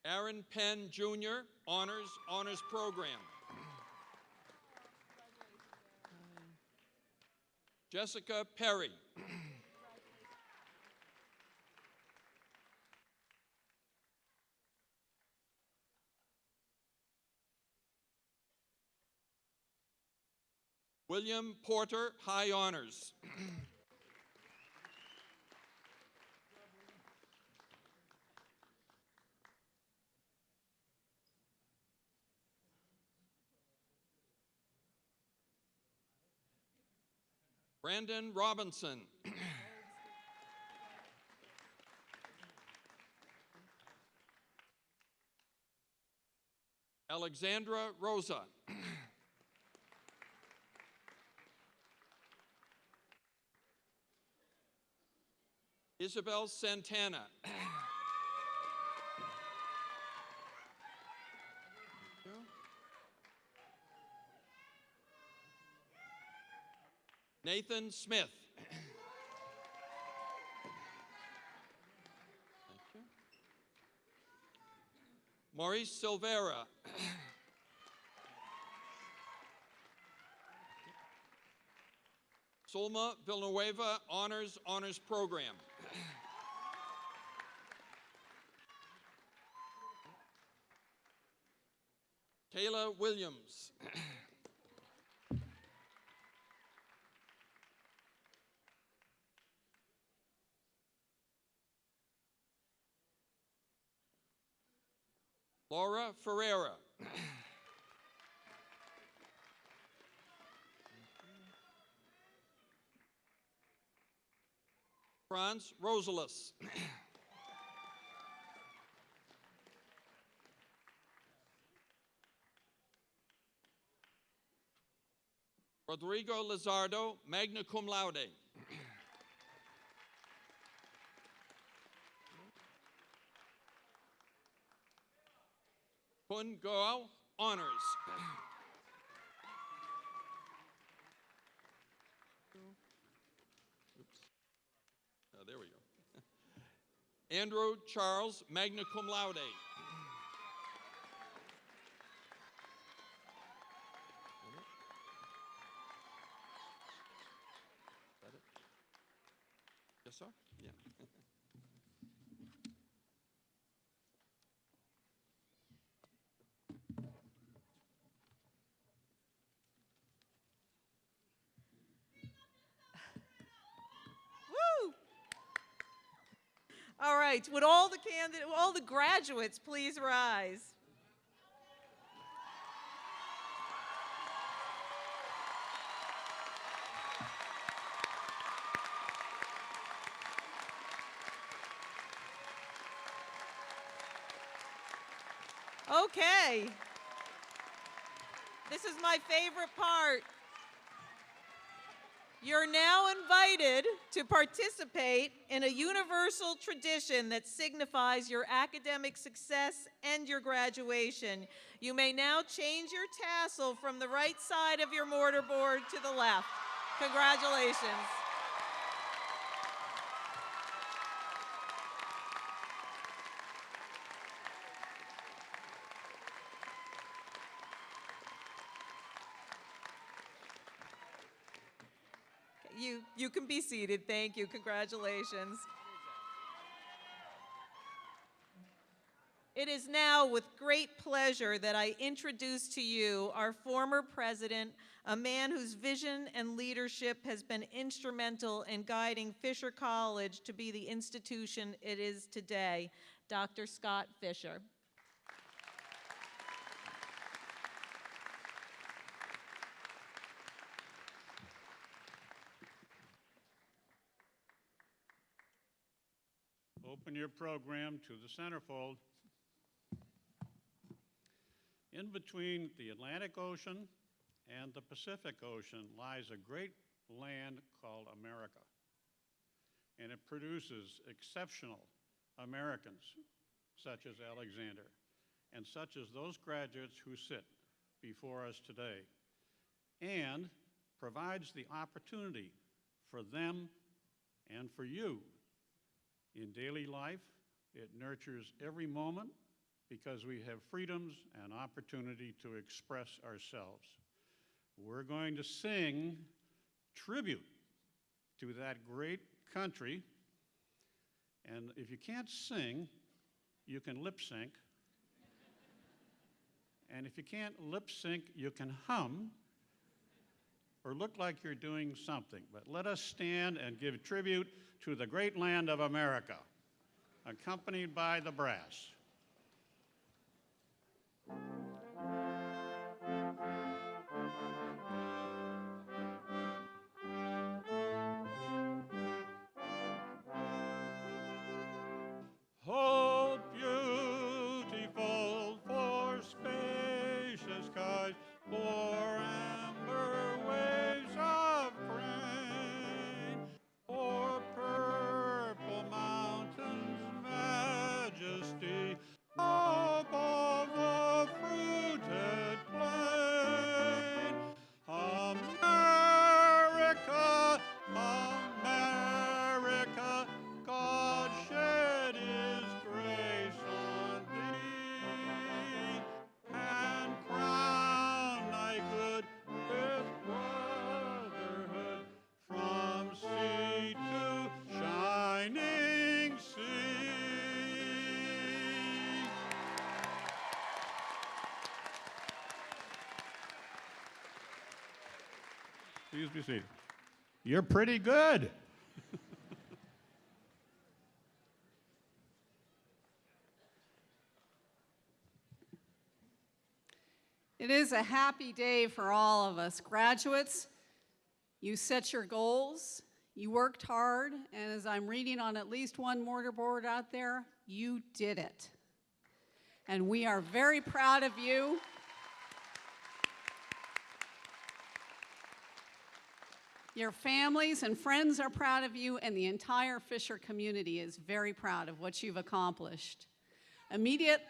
Aaron Penn Jr., Honors Program. Jessica Perry. William Porter, High Honors. Brandon Robinson. Alexandra Rosa. Isabel Santana. Nathan Smith. Thank you. Maurice Silvera. Solma Villanueva Honors Program. Kayla Williams. Laura Ferreira. Franz Rosalis. Rodrigo Lizardo, magna cum laude. Kun Goao, honors. Oops. Oh, there we go. Andrew Charles, magna cum laude. Yes, sir? Yeah. Woo! All right, would all the graduates please rise? Okay. This is my favorite part. You're now invited to participate in a universal tradition that signifies your academic success and your graduation. You may now change your tassel from the right side of your mortarboard to the left. Congratulations. You can be seated. Thank you. Congratulations. It is now with great pleasure that I introduce to you our former president, a man whose vision and leadership has been instrumental in guiding Fisher College to be the institution it is today, Dr. Scott Fisher. Open your program to the centerfold. In between the Atlantic Ocean and the Pacific Ocean lies a great land called America. And it produces exceptional Americans, such as Alexander, and such as those graduates who sit before us today, and provides the opportunity for them and for you. In daily life, it nurtures every moment because we have freedoms and opportunity to express ourselves. We're going to sing tribute to that great country, and if you can't sing, you can lip sync. And if you can't lip sync, you can hum or look like you're doing something. But let us stand and give tribute to the great land of America, accompanied by the brass. Oh, beautiful for spacious skies, for amber waves of grain, for purple mountains' majesty, above the fruited plain. America, America, God shed his grace on thee, and crown thy good with brotherhood from sea to shining sea. Please be seated. You're pretty good. It is a happy day for all of us. Graduates, you set your goals, you worked hard, and as I'm reading on at least one mortarboard out there, you did it. And we are very proud of you. Your families and friends are proud of you, and the entire Fisher community is very proud of what you've accomplished. Immediately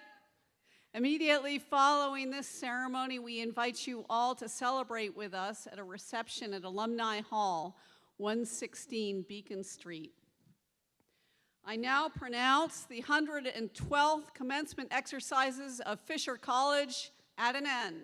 following this ceremony, we invite you all to celebrate with us at a reception at Alumni Hall, 116 Beacon Street. I now pronounce the 112th commencement exercises of Fisher College at an end.